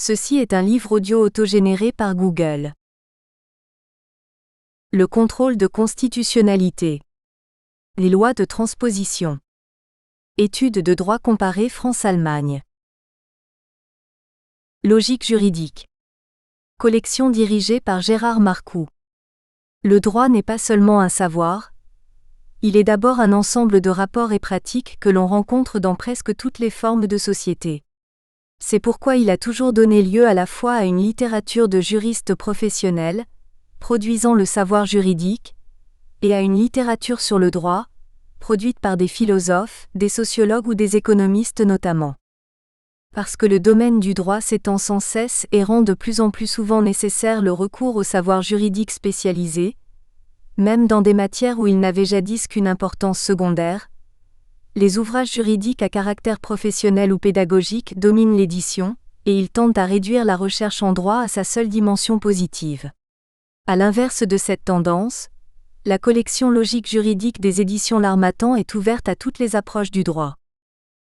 Ceci est un livre audio autogénéré par Google. Le contrôle de constitutionnalité. Les lois de transposition. Étude de droit comparé France-Allemagne. Logique juridique. Collection dirigée par Gérard Marcoux. Le droit n'est pas seulement un savoir, il est d'abord un ensemble de rapports et pratiques que l'on rencontre dans presque toutes les formes de société. C'est pourquoi il a toujours donné lieu à la fois à une littérature de juristes professionnels, produisant le savoir juridique, et à une littérature sur le droit, produite par des philosophes, des sociologues ou des économistes notamment. Parce que le domaine du droit s'étend sans cesse et rend de plus en plus souvent nécessaire le recours au savoir juridique spécialisé, même dans des matières où il n'avait jadis qu'une importance secondaire, les ouvrages juridiques à caractère professionnel ou pédagogique dominent l'édition, et ils tendent à réduire la recherche en droit à sa seule dimension positive. À l'inverse de cette tendance, la collection logique juridique des éditions L'Harmattan est ouverte à toutes les approches du droit.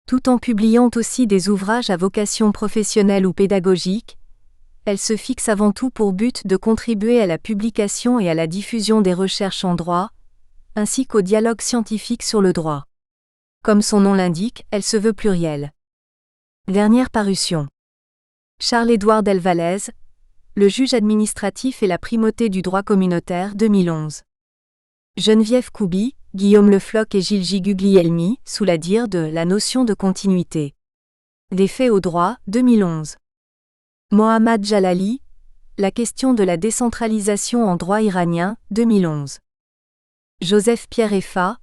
Tout en publiant aussi des ouvrages à vocation professionnelle ou pédagogique, elle se fixe avant tout pour but de contribuer à la publication et à la diffusion des recherches en droit, ainsi qu'au dialogue scientifique sur le droit. Comme son nom l'indique, elle se veut plurielle. Dernière parution. Charles-Édouard Delvalez, Le juge administratif et la primauté du droit communautaire, 2011. Geneviève Couby, Guillaume Lefloc et Gilles Guglielmi, sous la dire de La notion de continuité. Les faits au droit, 2011. Mohammad Jalali, La question de la décentralisation en droit iranien, 2011. Joseph Pierre Effa,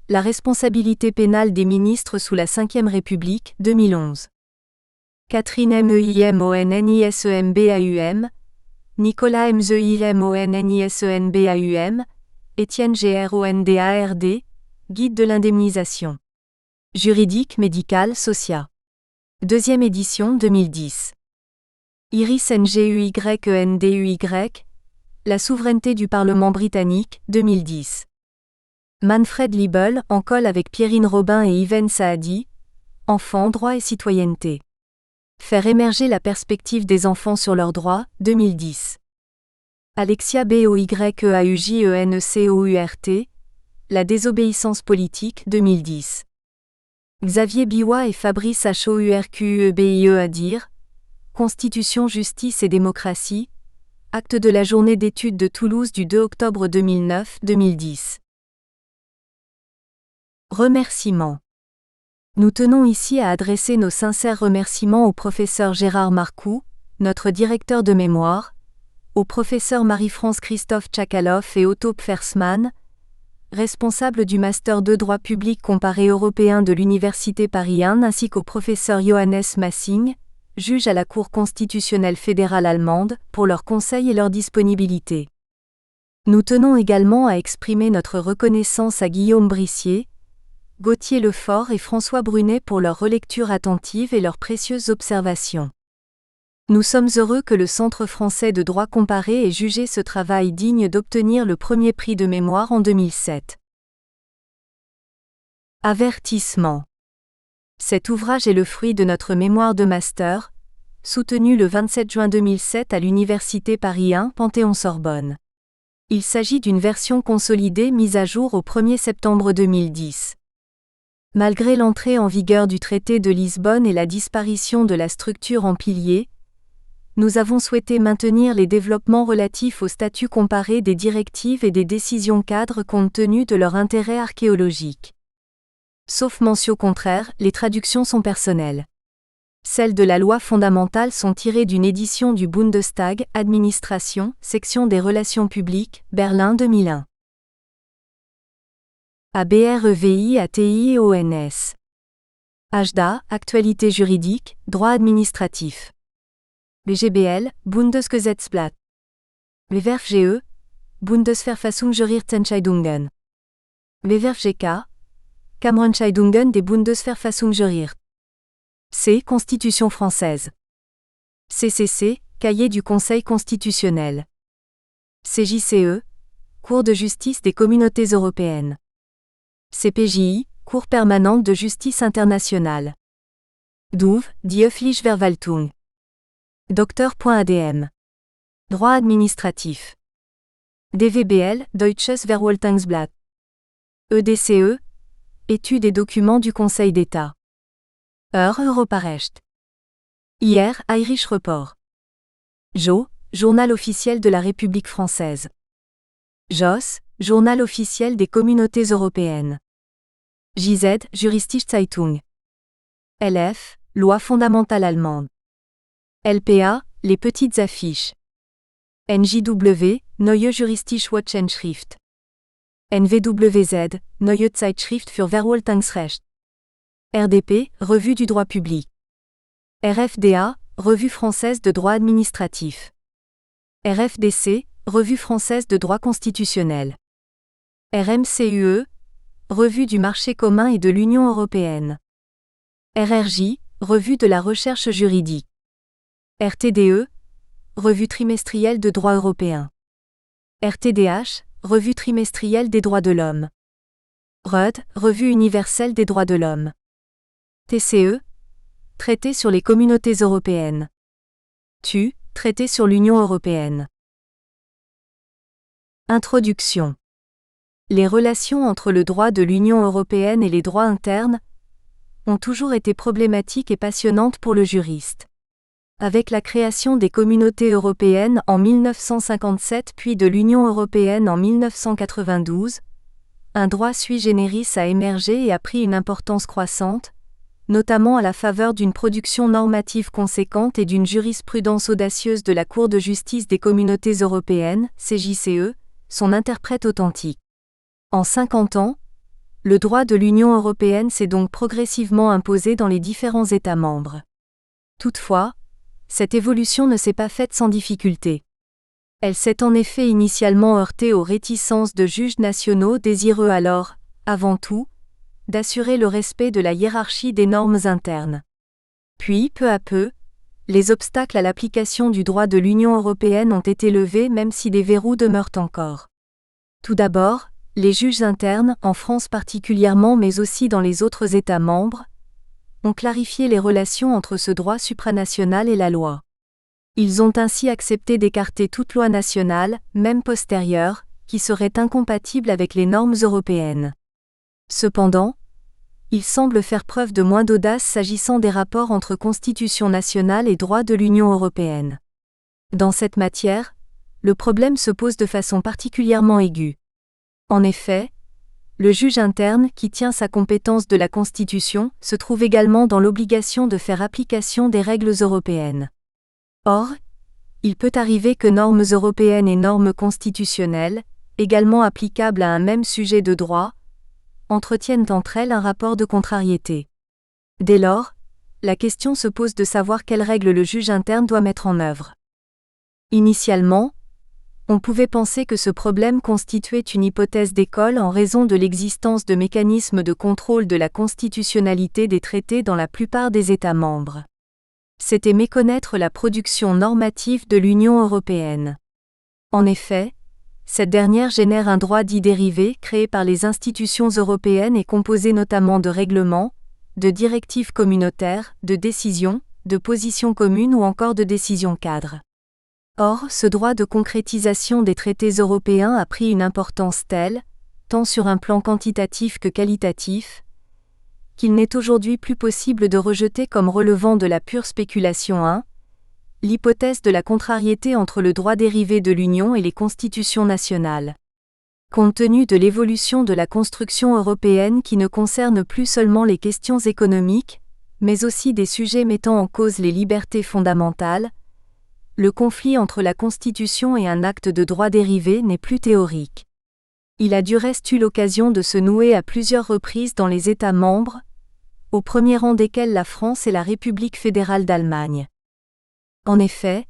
La responsabilité pénale des ministres sous la Ve République, 2011. Catherine Meimonsembbaum, Nicolas Mzeimonsembbaum, Étienne Grondard, Guide de l'indemnisation. Juridique, médical, socia. Deuxième édition, 2010. Iris Nguyendouy, La souveraineté du Parlement britannique, 2010. Manfred Liebel, en colle avec Pierrine Robin et Yven Saadi, Enfants, droits et citoyenneté. Faire émerger la perspective des enfants sur leurs droits, 2010. Alexia Boyeaugencourt, La désobéissance politique, 2010. Xavier Biwa et Fabrice Hourquebieadir, Constitution, justice et démocratie, acte de la journée d'études de Toulouse du 2 octobre 2009-2010. Remerciements. Nous tenons ici à adresser nos sincères remerciements au professeur Gérard Marcoux, notre directeur de mémoire, au professeur Marie-France Christophe Tchakaloff et Otto Pfersmann, responsables du Master 2 droit public comparé européen de l'Université Paris 1 ainsi qu'au professeur Johannes Massing, juge à la Cour constitutionnelle fédérale allemande, pour leurs conseils et leur disponibilité. Nous tenons également à exprimer notre reconnaissance à Guillaume Brissier, Gauthier Lefort et François Brunet pour leur relecture attentive et leurs précieuses observations. Nous sommes heureux que le Centre français de droit comparé ait jugé ce travail digne d'obtenir le premier prix de mémoire en 2007. Avertissement. Cet ouvrage est le fruit de notre mémoire de master, soutenu le 27 juin 2007 à l'Université Paris 1 Panthéon-Sorbonne. Il s'agit d'une version consolidée mise à jour au 1er septembre 2010. Malgré l'entrée en vigueur du traité de Lisbonne et la disparition de la structure en piliers, nous avons souhaité maintenir les développements relatifs au statut comparé des directives et des décisions cadres compte tenu de leur intérêt archéologique. Sauf mention contraire, les traductions sont personnelles. Celles de la loi fondamentale sont tirées d'une édition du Bundestag, Administration, section des relations publiques, Berlin 2001. ABREVI ATIONS. HDA, Actualité juridique, droit administratif. BGBL, Bundesgesetzblatt. BVerfGE, Bundesverfassungsgerichtsentscheidungen. BVerfGK, Kammerentscheidungen des Bundesverfassungsgericht. C. Constitution française. CCC, Cahier du Conseil constitutionnel. CJCE, Cour de justice des communautés européennes. CPJI, Cour permanente de justice internationale. DOUV, Die Öffentliche Verwaltung. Dr.adm. Droit administratif. DVBL, Deutsches Verwaltungsblatt. EDCE, Études et documents du Conseil d'État. Europarecht. IR, Irish Report. JO, Journal officiel de la République française. JOS, Journal officiel des communautés européennes. JZ, Juristische Zeitung. LF, Loi fondamentale allemande. LPA, les petites affiches. NJW, Neue Juristische Wochenschrift. NVWZ, Neue Zeitschrift für Verwaltungsrecht. RDP, Revue du droit public. RFDA, Revue française de droit administratif. RFDC, Revue française de droit constitutionnel. RMCUE, Revue du marché commun et de l'Union européenne. RRJ, Revue de la recherche juridique. RTDE, Revue trimestrielle de droit européen. RTDH, Revue trimestrielle des droits de l'homme. RUD, Revue universelle des droits de l'homme. TCE, Traité sur les communautés européennes. TU, Traité sur l'Union européenne. Introduction. Les relations entre le droit de l'Union européenne et les droits internes ont toujours été problématiques et passionnantes pour le juriste. Avec la création des communautés européennes en 1957 puis de l'Union européenne en 1992, un droit sui generis a émergé et a pris une importance croissante, notamment à la faveur d'une production normative conséquente et d'une jurisprudence audacieuse de la Cour de justice des communautés européennes, CJCE, son interprète authentique. En 50 ans, le droit de l'Union européenne s'est donc progressivement imposé dans les différents États membres. Toutefois, cette évolution ne s'est pas faite sans difficulté. Elle s'est en effet initialement heurtée aux réticences de juges nationaux désireux alors, avant tout, d'assurer le respect de la hiérarchie des normes internes. Puis, peu à peu, les obstacles à l'application du droit de l'Union européenne ont été levés même si des verrous demeurent encore. Tout d'abord, les juges internes, en France particulièrement mais aussi dans les autres États membres, ont clarifié les relations entre ce droit supranational et la loi. Ils ont ainsi accepté d'écarter toute loi nationale, même postérieure, qui serait incompatible avec les normes européennes. Cependant, ils semblent faire preuve de moins d'audace s'agissant des rapports entre constitution nationale et droit de l'Union européenne. Dans cette matière, le problème se pose de façon particulièrement aiguë. En effet, le juge interne qui tient sa compétence de la Constitution se trouve également dans l'obligation de faire application des règles européennes. Or, il peut arriver que normes européennes et normes constitutionnelles, également applicables à un même sujet de droit, entretiennent entre elles un rapport de contrariété. Dès lors, la question se pose de savoir quelles règles le juge interne doit mettre en œuvre. Initialement, on pouvait penser que ce problème constituait une hypothèse d'école en raison de l'existence de mécanismes de contrôle de la constitutionnalité des traités dans la plupart des États membres. C'était méconnaître la production normative de l'Union européenne. En effet, cette dernière génère un droit dit dérivé créé par les institutions européennes et composé notamment de règlements, de directives communautaires, de décisions, de positions communes ou encore de décisions cadres. Or, ce droit de concrétisation des traités européens a pris une importance telle, tant sur un plan quantitatif que qualitatif, qu'il n'est aujourd'hui plus possible de rejeter comme relevant de la pure spéculation l'hypothèse de la contrariété entre le droit dérivé de l'Union et les constitutions nationales. Compte tenu de l'évolution de la construction européenne qui ne concerne plus seulement les questions économiques, mais aussi des sujets mettant en cause les libertés fondamentales, le conflit entre la Constitution et un acte de droit dérivé n'est plus théorique. Il a du reste eu l'occasion de se nouer à plusieurs reprises dans les États membres, au premier rang desquels la France et la République fédérale d'Allemagne. En effet,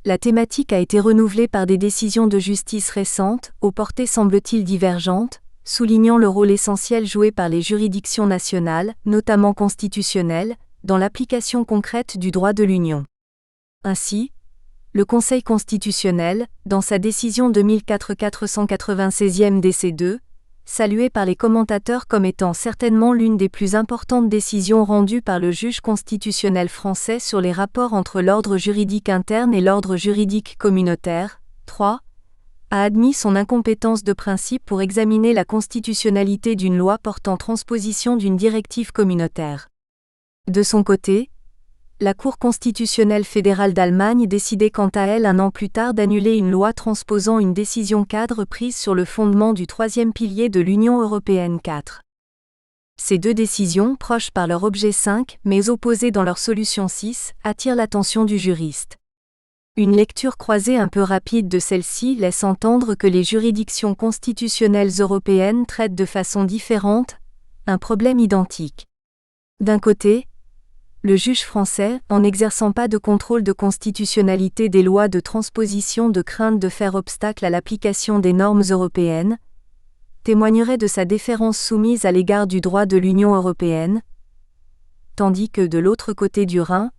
la thématique a été renouvelée par des décisions de justice récentes, aux portées semble-t-il divergentes, soulignant le rôle essentiel joué par les juridictions nationales, notamment constitutionnelles, dans l'application concrète du droit de l'Union. Ainsi, le Conseil constitutionnel, dans sa décision 2004-496 DC2, saluée par les commentateurs comme étant certainement l'une des plus importantes décisions rendues par le juge constitutionnel français sur les rapports entre l'ordre juridique interne et l'ordre juridique communautaire, 3, a admis son incompétence de principe pour examiner la constitutionnalité d'une loi portant transposition d'une directive communautaire. De son côté, la Cour constitutionnelle fédérale d'Allemagne décidait quant à elle un an plus tard d'annuler une loi transposant une décision cadre prise sur le fondement du troisième pilier de l'Union européenne 4. Ces deux décisions, proches par leur objet 5 mais opposées dans leur solution 6, attirent l'attention du juriste. Une lecture croisée un peu rapide de celle-ci laisse entendre que les juridictions constitutionnelles européennes traitent de façon différente un problème identique. D'un côté, le juge français, en n'exerçant pas de contrôle de constitutionnalité des lois de transposition de crainte de faire obstacle à l'application des normes européennes, témoignerait de sa déférence soumise à l'égard du droit de l'Union européenne, tandis que de l'autre côté du Rhin,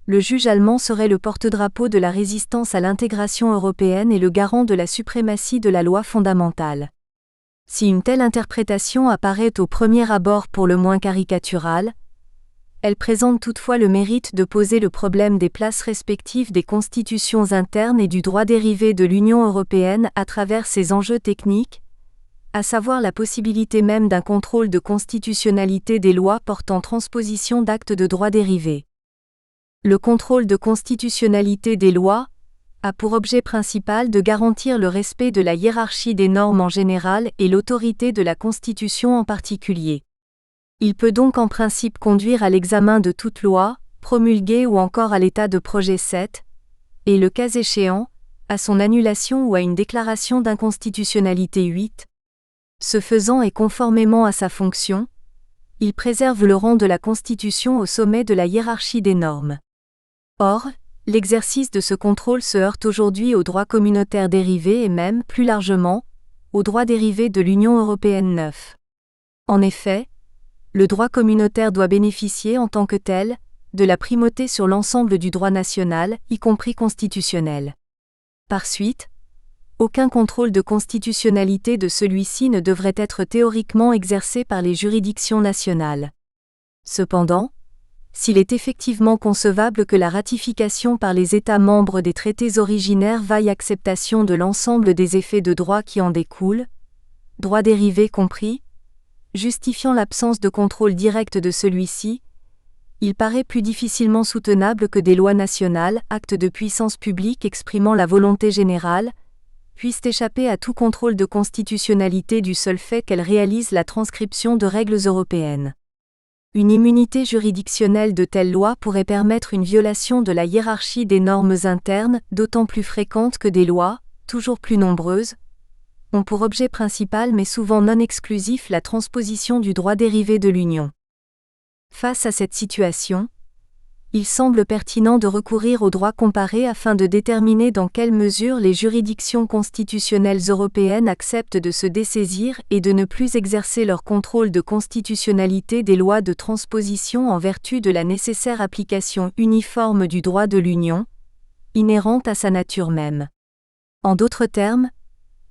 le juge allemand serait le porte-drapeau de la résistance à l'intégration européenne et le garant de la suprématie de la loi fondamentale. Si une telle interprétation apparaît au premier abord pour le moins caricaturale, elle présente toutefois le mérite de poser le problème des places respectives des constitutions internes et du droit dérivé de l'Union européenne à travers ses enjeux techniques, à savoir la possibilité même d'un contrôle de constitutionnalité des lois portant transposition d'actes de droit dérivé. Le contrôle de constitutionnalité des lois a pour objet principal de garantir le respect de la hiérarchie des normes en général et l'autorité de la Constitution en particulier. Il peut donc en principe conduire à l'examen de toute loi, promulguée ou encore à l'état de projet 7, et le cas échéant, à son annulation ou à une déclaration d'inconstitutionnalité 8. Ce faisant et conformément à sa fonction, il préserve le rang de la Constitution au sommet de la hiérarchie des normes. Or, l'exercice de ce contrôle se heurte aujourd'hui au droit communautaire dérivé et même, plus largement, au droit dérivé de l'Union européenne 9. En effet, le droit communautaire doit bénéficier en tant que tel, de la primauté sur l'ensemble du droit national, y compris constitutionnel. Par suite, aucun contrôle de constitutionnalité de celui-ci ne devrait être théoriquement exercé par les juridictions nationales. Cependant, s'il est effectivement concevable que la ratification par les États membres des traités originaires vaille acceptation de l'ensemble des effets de droit qui en découlent, droit dérivé compris, justifiant l'absence de contrôle direct de celui-ci, il paraît plus difficilement soutenable que des lois nationales, actes de puissance publique exprimant la volonté générale, puissent échapper à tout contrôle de constitutionnalité du seul fait qu'elles réalisent la transcription de règles européennes. Une immunité juridictionnelle de telles lois pourrait permettre une violation de la hiérarchie des normes internes, d'autant plus fréquente que des lois, toujours plus nombreuses, ont pour objet principal mais souvent non exclusif la transposition du droit dérivé de l'Union. Face à cette situation, il semble pertinent de recourir au droit comparé afin de déterminer dans quelle mesure les juridictions constitutionnelles européennes acceptent de se dessaisir et de ne plus exercer leur contrôle de constitutionnalité des lois de transposition en vertu de la nécessaire application uniforme du droit de l'Union, inhérente à sa nature même. En d'autres termes,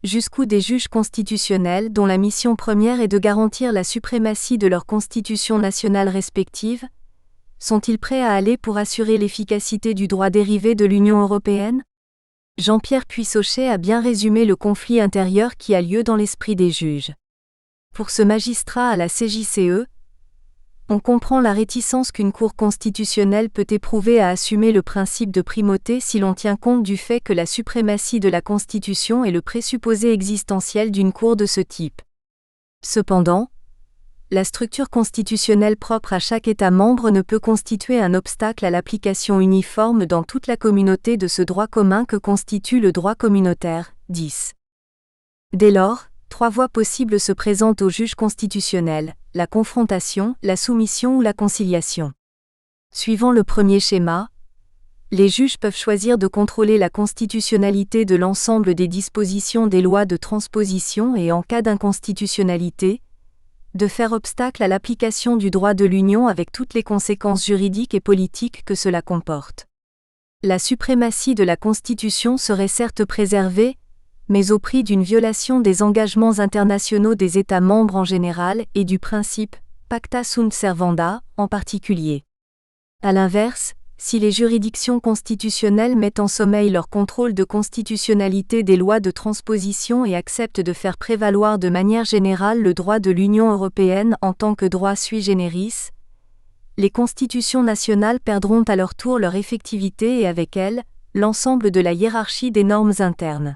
jusqu'où des juges constitutionnels dont la mission première est de garantir la suprématie de leurs constitutions nationales respectives, sont-ils prêts à aller pour assurer l'efficacité du droit dérivé de l'Union européenne ? Jean-Pierre Puissochet a bien résumé le conflit intérieur qui a lieu dans l'esprit des juges. Pour ce magistrat à la CJCE, on comprend la réticence qu'une Cour constitutionnelle peut éprouver à assumer le principe de primauté si l'on tient compte du fait que la suprématie de la Constitution est le présupposé existentiel d'une Cour de ce type. Cependant, la structure constitutionnelle propre à chaque État membre ne peut constituer un obstacle à l'application uniforme dans toute la communauté de ce droit commun que constitue le droit communautaire. 10. Dès lors, 3 voies possibles se présentent au juge constitutionnel: la confrontation, la soumission ou la conciliation. Suivant le premier schéma, les juges peuvent choisir de contrôler la constitutionnalité de l'ensemble des dispositions des lois de transposition et en cas d'inconstitutionnalité, de faire obstacle à l'application du droit de l'Union avec toutes les conséquences juridiques et politiques que cela comporte. La suprématie de la Constitution serait certes préservée, mais au prix d'une violation des engagements internationaux des États membres en général et du principe pacta sunt servanda en particulier. À l'inverse, si les juridictions constitutionnelles mettent en sommeil leur contrôle de constitutionnalité des lois de transposition et acceptent de faire prévaloir de manière générale le droit de l'Union européenne en tant que droit sui generis, les constitutions nationales perdront à leur tour leur effectivité et avec elles, l'ensemble de la hiérarchie des normes internes.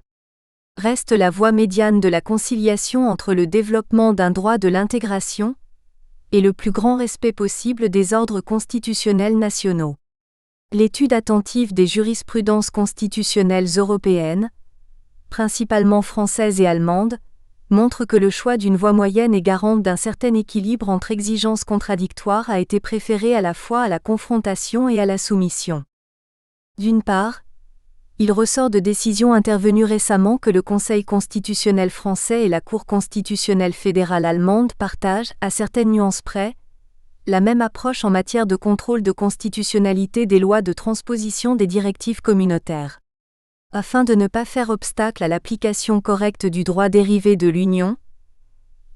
Reste la voie médiane de la conciliation entre le développement d'un droit de l'intégration et le plus grand respect possible des ordres constitutionnels nationaux. L'étude attentive des jurisprudences constitutionnelles européennes, principalement françaises et allemandes, montre que le choix d'une voie moyenne et garante d'un certain équilibre entre exigences contradictoires a été préféré à la fois à la confrontation et à la soumission. D'une part, il ressort de décisions intervenues récemment que le Conseil constitutionnel français et la Cour constitutionnelle fédérale allemande partagent, à certaines nuances près, la même approche en matière de contrôle de constitutionnalité des lois de transposition des directives communautaires. Afin de ne pas faire obstacle à l'application correcte du droit dérivé de l'Union,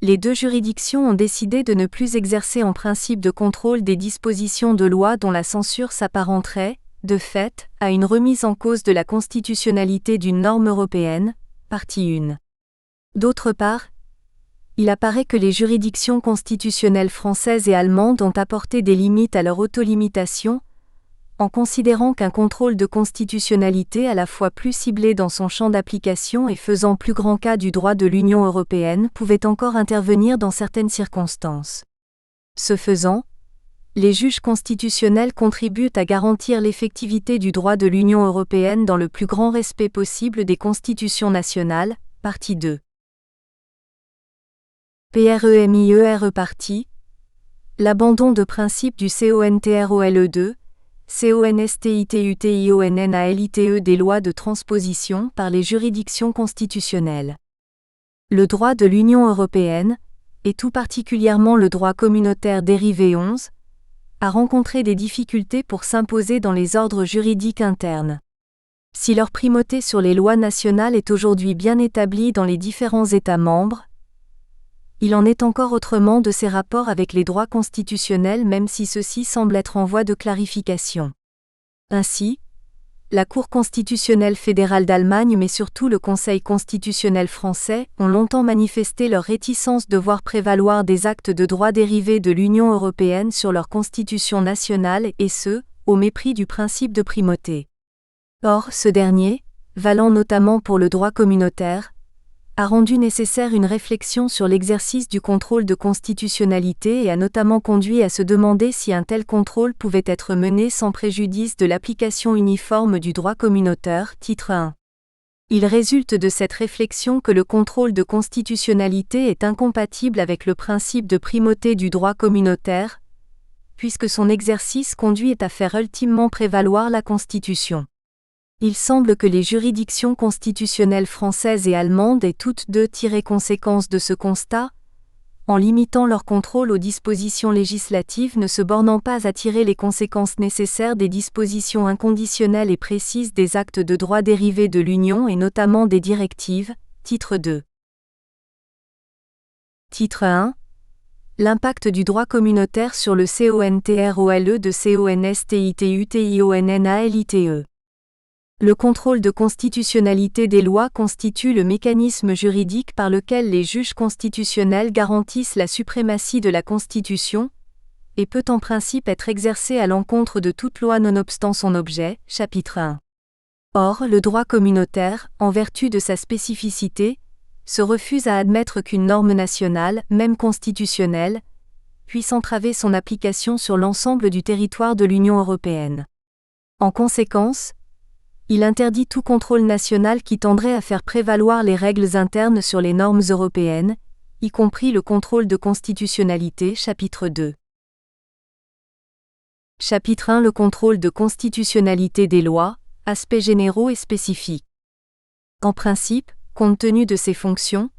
les deux juridictions ont décidé de ne plus exercer en principe de contrôle des dispositions de loi dont la censure s'apparenterait, de fait, à une remise en cause de la constitutionnalité d'une norme européenne, partie 1. D'autre part, il apparaît que les juridictions constitutionnelles françaises et allemandes ont apporté des limites à leur autolimitation, en considérant qu'un contrôle de constitutionnalité à la fois plus ciblé dans son champ d'application et faisant plus grand cas du droit de l'Union européenne pouvait encore intervenir dans certaines circonstances. Ce faisant, les juges constitutionnels contribuent à garantir l'effectivité du droit de l'Union européenne dans le plus grand respect possible des constitutions nationales, partie 2. PREMIERE partie. L'abandon de principe du CONTROLE2, CONSTITUTIONNALITE des lois de transposition par les juridictions constitutionnelles. Le droit de l'Union européenne, et tout particulièrement le droit communautaire dérivé 11, a rencontré des difficultés pour s'imposer dans les ordres juridiques internes. Si leur primauté sur les lois nationales est aujourd'hui bien établie dans les différents États membres, il en est encore autrement de ces rapports avec les droits constitutionnels même si ceux-ci semblent être en voie de clarification. Ainsi, la Cour constitutionnelle fédérale d'Allemagne mais surtout le Conseil constitutionnel français ont longtemps manifesté leur réticence de voir prévaloir des actes de droit dérivés de l'Union européenne sur leur constitution nationale et ce, au mépris du principe de primauté. Or, ce dernier, valant notamment pour le droit communautaire, a rendu nécessaire une réflexion sur l'exercice du contrôle de constitutionnalité et a notamment conduit à se demander si un tel contrôle pouvait être mené sans préjudice de l'application uniforme du droit communautaire, titre 1. Il résulte de cette réflexion que le contrôle de constitutionnalité est incompatible avec le principe de primauté du droit communautaire, puisque son exercice conduit à faire ultimement prévaloir la Constitution. Il semble que les juridictions constitutionnelles françaises et allemandes aient toutes deux tiré conséquence de ce constat, en limitant leur contrôle aux dispositions législatives ne se bornant pas à tirer les conséquences nécessaires des dispositions inconditionnelles et précises des actes de droit dérivés de l'Union et notamment des directives, titre 2. Titre 1. L'impact du droit communautaire sur le CONTROLE de CONSTITUTIONNALITE. Le contrôle de constitutionnalité des lois constitue le mécanisme juridique par lequel les juges constitutionnels garantissent la suprématie de la Constitution, et peut en principe être exercé à l'encontre de toute loi nonobstant son objet, chapitre 1. Or, le droit communautaire, en vertu de sa spécificité, se refuse à admettre qu'une norme nationale, même constitutionnelle, puisse entraver son application sur l'ensemble du territoire de l'Union européenne. En conséquence, il interdit tout contrôle national qui tendrait à faire prévaloir les règles internes sur les normes européennes, y compris le contrôle de constitutionnalité, chapitre 2. Chapitre 1 Le contrôle de constitutionnalité des lois, aspects généraux et spécifiques. En principe, compte tenu de ses fonctions,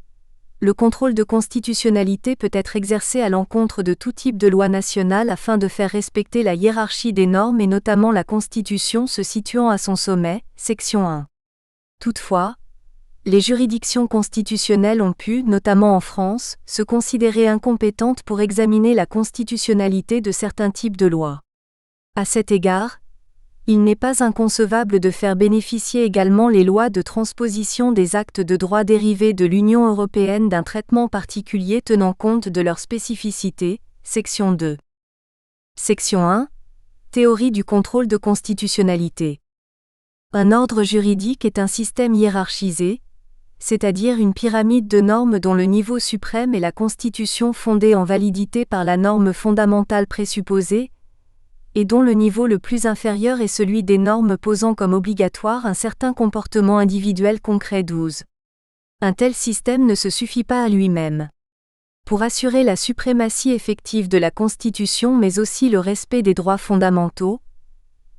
le contrôle de constitutionnalité peut être exercé à l'encontre de tout type de loi nationale afin de faire respecter la hiérarchie des normes et notamment la Constitution se situant à son sommet, section 1. Toutefois, Les juridictions constitutionnelles ont pu, notamment en France, se considérer incompétentes pour examiner la constitutionnalité de certains types de lois. À cet égard, il n'est pas inconcevable de faire bénéficier également les lois de transposition des actes de droit dérivés de l'Union européenne d'un traitement particulier tenant compte de leurs spécificités. Section 2. Section 1. Théorie du contrôle de constitutionnalité. Un ordre juridique est un système hiérarchisé, c'est-à-dire une pyramide de normes dont le niveau suprême est la Constitution fondée en validité par la norme fondamentale présupposée, et dont le niveau le plus inférieur est celui des normes posant comme obligatoire un certain comportement individuel concret. 12. Un tel système ne se suffit pas à lui-même. Pour assurer la suprématie effective de la Constitution mais aussi le respect des droits fondamentaux,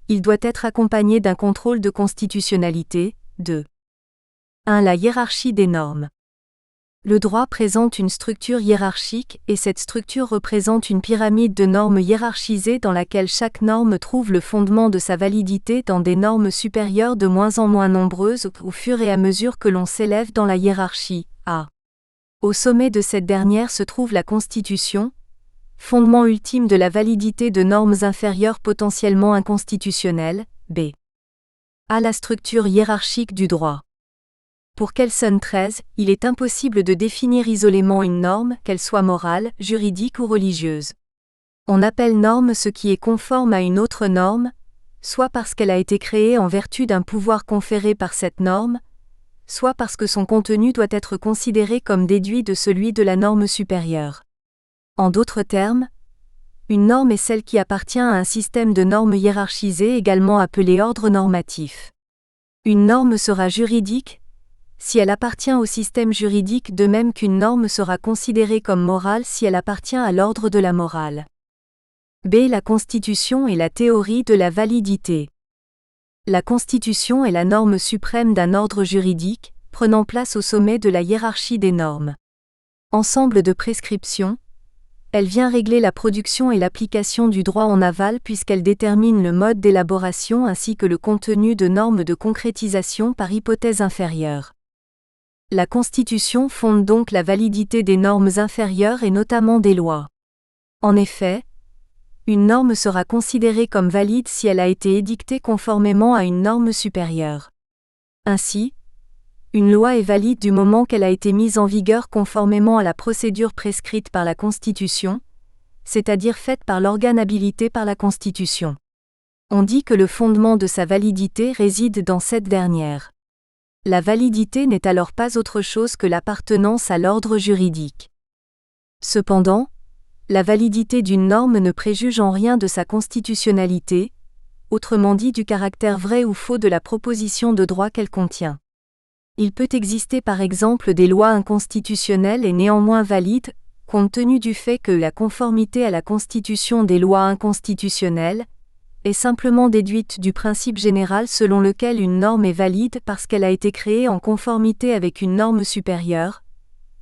il doit être accompagné d'un contrôle de constitutionnalité. 2. 1. La hiérarchie des normes. Le droit présente une structure hiérarchique et cette structure représente une pyramide de normes hiérarchisées dans laquelle chaque norme trouve le fondement de sa validité dans des normes supérieures de moins en moins nombreuses au fur et à mesure que l'on s'élève dans la hiérarchie. A. Au sommet de cette dernière se trouve la Constitution, fondement ultime de la validité de normes inférieures potentiellement inconstitutionnelles. B. A. La structure hiérarchique du droit. Pour Kelsen 13, il est impossible de définir isolément une norme, qu'elle soit morale, juridique ou religieuse. On appelle norme ce qui est conforme à une autre norme, soit parce qu'elle a été créée en vertu d'un pouvoir conféré par cette norme, soit parce que son contenu doit être considéré comme déduit de celui de la norme supérieure. En d'autres termes, une norme est celle qui appartient à un système de normes hiérarchisées également appelé ordre normatif. Une norme sera juridique si elle appartient au système juridique, de même qu'une norme sera considérée comme morale si elle appartient à l'ordre de la morale. B. La Constitution et la théorie de la validité. La Constitution est la norme suprême d'un ordre juridique, prenant place au sommet de la hiérarchie des normes. Ensemble de prescriptions, elle vient régler la production et l'application du droit en aval puisqu'elle détermine le mode d'élaboration ainsi que le contenu de normes de concrétisation par hypothèse inférieure. La Constitution fonde donc la validité des normes inférieures et notamment des lois. En effet, une norme sera considérée comme valide si elle a été édictée conformément à une norme supérieure. Ainsi, une loi est valide du moment qu'elle a été mise en vigueur conformément à la procédure prescrite par la Constitution, c'est-à-dire faite par l'organe habilité par la Constitution. On dit que le fondement de sa validité réside dans cette dernière. La validité n'est alors pas autre chose que l'appartenance à l'ordre juridique. Cependant, la validité d'une norme ne préjuge en rien de sa constitutionnalité, autrement dit du caractère vrai ou faux de la proposition de droit qu'elle contient. Il peut exister par exemple des lois inconstitutionnelles et néanmoins valides, compte tenu du fait que la conformité à la Constitution des lois inconstitutionnelles est simplement déduite du principe général selon lequel une norme est valide parce qu'elle a été créée en conformité avec une norme supérieure.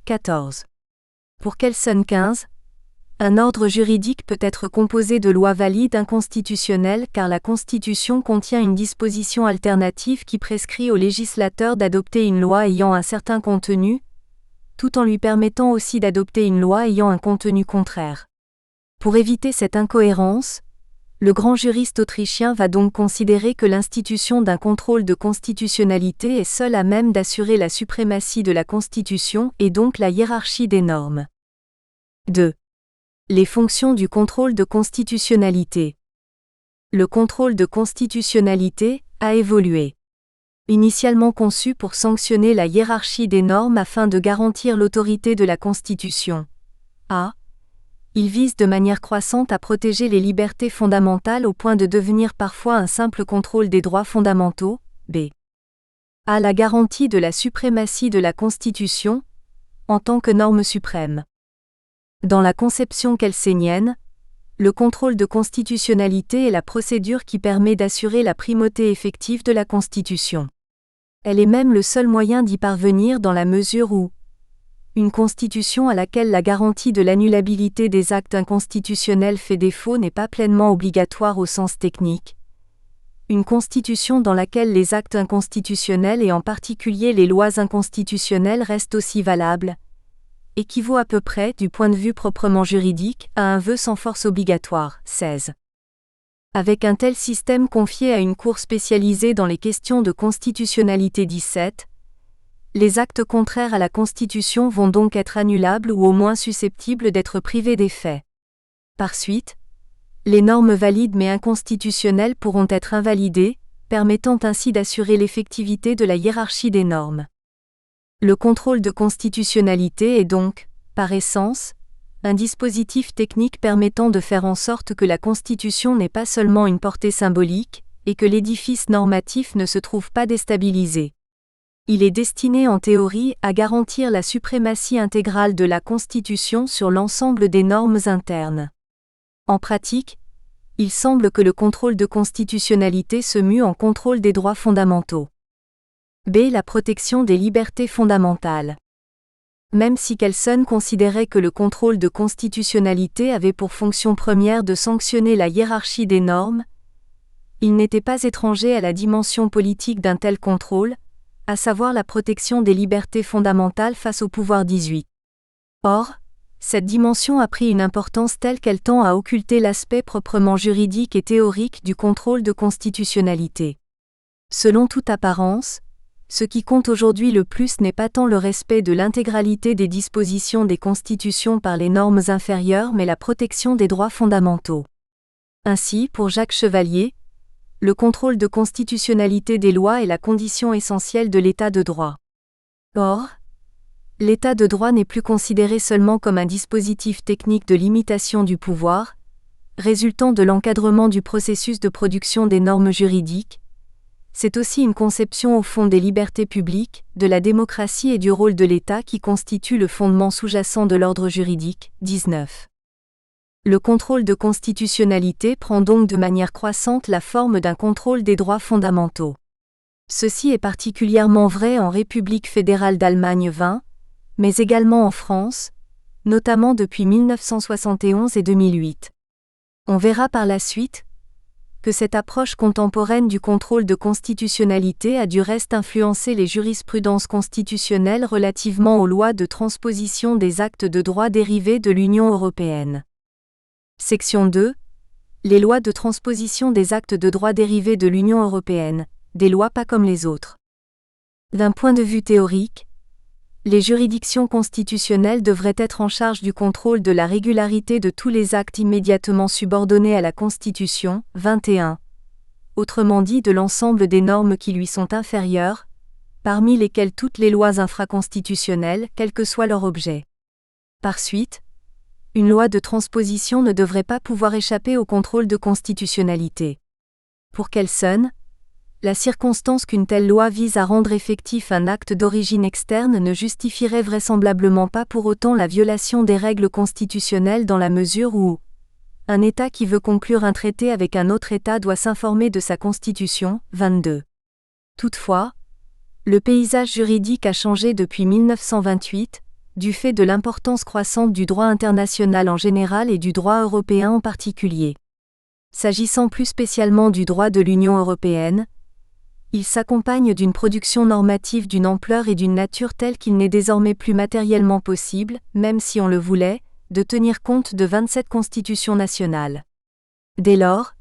14. Pour Kelsen 15, un ordre juridique peut être composé de lois valides inconstitutionnelles car la Constitution contient une disposition alternative qui prescrit au législateur d'adopter une loi ayant un certain contenu, tout en lui permettant aussi d'adopter une loi ayant un contenu contraire. Pour éviter cette incohérence, le grand juriste autrichien va donc considérer que l'institution d'un contrôle de constitutionnalité est seule à même d'assurer la suprématie de la Constitution et donc la hiérarchie des normes. 2. Les fonctions du contrôle de constitutionnalité. Le contrôle de constitutionnalité a évolué. Initialement conçu pour sanctionner la hiérarchie des normes afin de garantir l'autorité de la Constitution. A. Il vise de manière croissante à protéger les libertés fondamentales au point de devenir parfois un simple contrôle des droits fondamentaux. B. A. La garantie de la suprématie de la Constitution, en tant que norme suprême. Dans la conception kelsenienne, le contrôle de constitutionnalité est la procédure qui permet d'assurer la primauté effective de la Constitution. Elle est même le seul moyen d'y parvenir dans la mesure où une constitution à laquelle la garantie de l'annulabilité des actes inconstitutionnels fait défaut n'est pas pleinement obligatoire au sens technique. une constitution dans laquelle les actes inconstitutionnels et en particulier les lois inconstitutionnelles restent aussi valables, équivaut à peu près, du point de vue proprement juridique, à un vœu sans force obligatoire. 16. Avec un tel système confié à une cour spécialisée dans les questions de constitutionnalité 17, les actes contraires à la Constitution vont donc être annulables ou au moins susceptibles d'être privés d'effet. Par suite, les normes valides mais inconstitutionnelles pourront être invalidées, permettant ainsi d'assurer l'effectivité de la hiérarchie des normes. Le contrôle de constitutionnalité est donc, par essence, un dispositif technique permettant de faire en sorte que la Constitution n'ait pas seulement une portée symbolique, et que l'édifice normatif ne se trouve pas déstabilisé. Il est destiné en théorie à garantir la suprématie intégrale de la Constitution sur l'ensemble des normes internes. En pratique, il semble que le contrôle de constitutionnalité se mue en contrôle des droits fondamentaux. B. La protection des libertés fondamentales. Même si Kelsen considérait que le contrôle de constitutionnalité avait pour fonction première de sanctionner la hiérarchie des normes, il n'était pas étranger à la dimension politique d'un tel contrôle, à savoir la protection des libertés fondamentales face au pouvoir 18. Or, cette dimension a pris une importance telle qu'elle tend à occulter l'aspect proprement juridique et théorique du contrôle de constitutionnalité. Selon toute apparence, ce qui compte aujourd'hui le plus n'est pas tant le respect de l'intégralité des dispositions des constitutions par les normes inférieures mais la protection des droits fondamentaux. Ainsi, pour Jacques Chevalier, le contrôle de constitutionnalité des lois est la condition essentielle de l'état de droit. Or, l'état de droit n'est plus considéré seulement comme un dispositif technique de limitation du pouvoir, résultant de l'encadrement du processus de production des normes juridiques, c'est aussi une conception au fond des libertés publiques, de la démocratie et du rôle de l'État qui constitue le fondement sous-jacent de l'ordre juridique. 19. Le contrôle de constitutionnalité prend donc de manière croissante la forme d'un contrôle des droits fondamentaux. Ceci est particulièrement vrai en République fédérale d'Allemagne 20, mais également en France, notamment depuis 1971 et 2008. On verra par la suite que cette approche contemporaine du contrôle de constitutionnalité a du reste influencé les jurisprudences constitutionnelles relativement aux lois de transposition des actes de droit dérivés de l'Union européenne. Section 2. Les lois de transposition des actes de droit dérivés de l'Union européenne, des lois pas comme les autres. D'un point de vue théorique, les juridictions constitutionnelles devraient être en charge du contrôle de la régularité de tous les actes immédiatement subordonnés à la Constitution. 21. Autrement dit de l'ensemble des normes qui lui sont inférieures, parmi lesquelles toutes les lois infraconstitutionnelles, quel que soit leur objet. Par suite, une loi de transposition ne devrait pas pouvoir échapper au contrôle de constitutionnalité. Pour Kelsen, la circonstance qu'une telle loi vise à rendre effectif un acte d'origine externe ne justifierait vraisemblablement pas pour autant la violation des règles constitutionnelles dans la mesure où un État qui veut conclure un traité avec un autre État doit s'informer de sa constitution. 22. Toutefois, le paysage juridique a changé depuis 1928, du fait de l'importance croissante du droit international en général et du droit européen en particulier. S'agissant plus spécialement du droit de l'Union européenne, il s'accompagne d'une production normative d'une ampleur et d'une nature telle qu'il n'est désormais plus matériellement possible, même si on le voulait, de tenir compte de 27 constitutions nationales. Dès lors,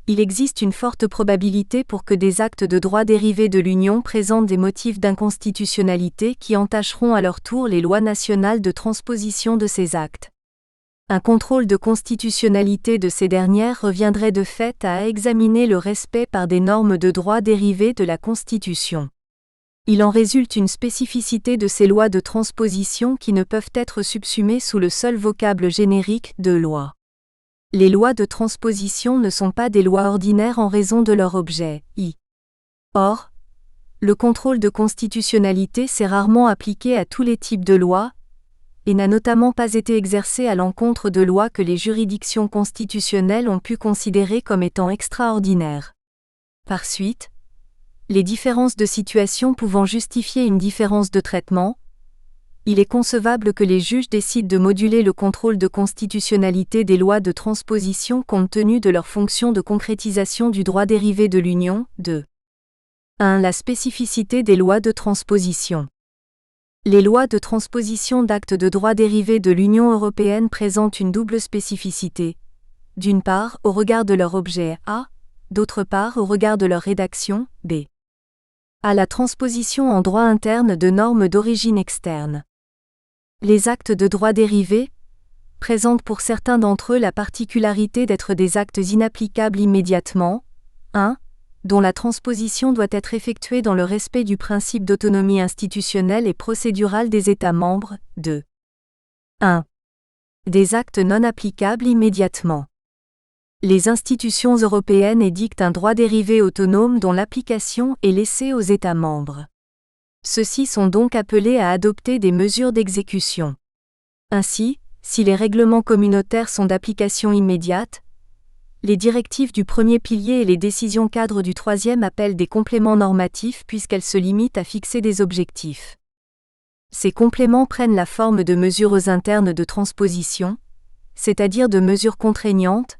il existe une forte probabilité pour que des actes de droit dérivés de l'Union présentent des motifs d'inconstitutionnalité qui entacheront à leur tour les lois nationales de transposition de ces actes. Un contrôle de constitutionnalité de ces dernières reviendrait de fait à examiner le respect par des normes de droit dérivées de la Constitution. Il en résulte une spécificité de ces lois de transposition qui ne peuvent être subsumées sous le seul vocable générique de loi. Les lois de transposition ne sont pas des lois ordinaires en raison de leur objet. Or, le contrôle de constitutionnalité s'est rarement appliqué à tous les types de lois, et n'a notamment pas été exercé à l'encontre de lois que les juridictions constitutionnelles ont pu considérer comme étant extraordinaires. Par suite, les différences de situation pouvant justifier une différence de traitement, Il est concevable que les juges décident de moduler le contrôle de constitutionnalité des lois de transposition compte tenu de leur fonction de concrétisation du droit dérivé de l'Union. 2. 1. La spécificité des lois de transposition. Les lois de transposition d'actes de droit dérivés de l'Union européenne présentent une double spécificité. D'une part, au regard de leur objet A, d'autre part, au regard de leur rédaction B. A. La transposition en droit interne de normes d'origine externe. Les actes de droit dérivé présentent pour certains d'entre eux la particularité d'être des actes inapplicables immédiatement. 1. Dont la transposition doit être effectuée dans le respect du principe d'autonomie institutionnelle et procédurale des États membres. 2. 1. Des actes non applicables immédiatement. Les institutions européennes édictent un droit dérivé autonome dont l'application est laissée aux États membres. Ceux-ci sont donc appelés à adopter des mesures d'exécution. Ainsi, si les règlements communautaires sont d'application immédiate, les directives du premier pilier et les décisions cadres du troisième appellent des compléments normatifs puisqu'elles se limitent à fixer des objectifs. Ces compléments prennent la forme de mesures internes de transposition, c'est-à-dire de mesures contraignantes,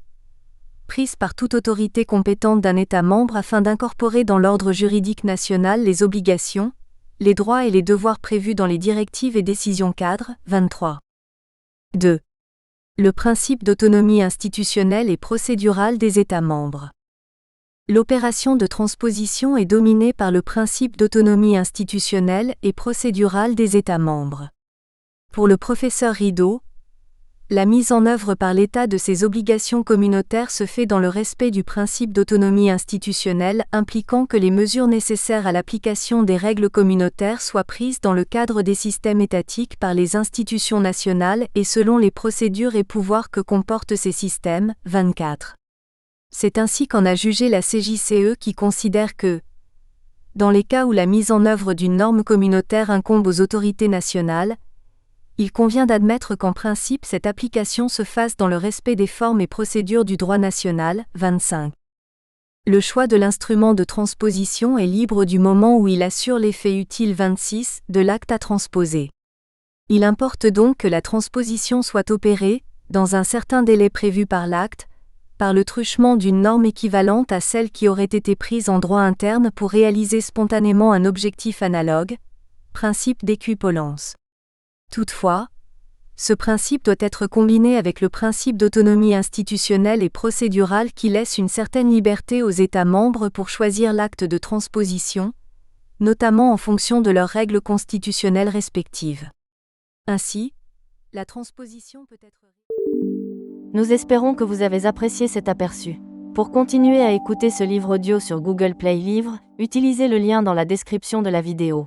prises par toute autorité compétente d'un État membre afin d'incorporer dans l'ordre juridique national les obligations, les droits et les devoirs prévus dans les directives et décisions cadres. 23. 2. Le principe d'autonomie institutionnelle et procédurale des États membres. L'opération de transposition est dominée par le principe d'autonomie institutionnelle et procédurale des États membres. Pour le professeur Rideau, la mise en œuvre par l'État de ces obligations communautaires se fait dans le respect du principe d'autonomie institutionnelle impliquant que les mesures nécessaires à l'application des règles communautaires soient prises dans le cadre des systèmes étatiques par les institutions nationales et selon les procédures et pouvoirs que comportent ces systèmes. 24. C'est ainsi qu'en a jugé la CJCE qui considère que, dans les cas où la mise en œuvre d'une norme communautaire incombe aux autorités nationales, il convient d'admettre qu'en principe cette application se fasse dans le respect des formes et procédures du droit national. 25. Le choix de l'instrument de transposition est libre du moment où il assure l'effet utile. 26. De l'acte à transposer. Il importe donc que la transposition soit opérée, dans un certain délai prévu par l'acte, par le truchement d'une norme équivalente à celle qui aurait été prise en droit interne pour réaliser spontanément un objectif analogue, principe d'équivalence. Toutefois, ce principe doit être combiné avec le principe d'autonomie institutionnelle et procédurale qui laisse une certaine liberté aux États membres pour choisir l'acte de transposition, notamment en fonction de leurs règles constitutionnelles respectives. Ainsi, la transposition peut être... Nous espérons que vous avez apprécié cet aperçu. Pour continuer à écouter ce livre audio sur Google Play Livres, utilisez le lien dans la description de la vidéo.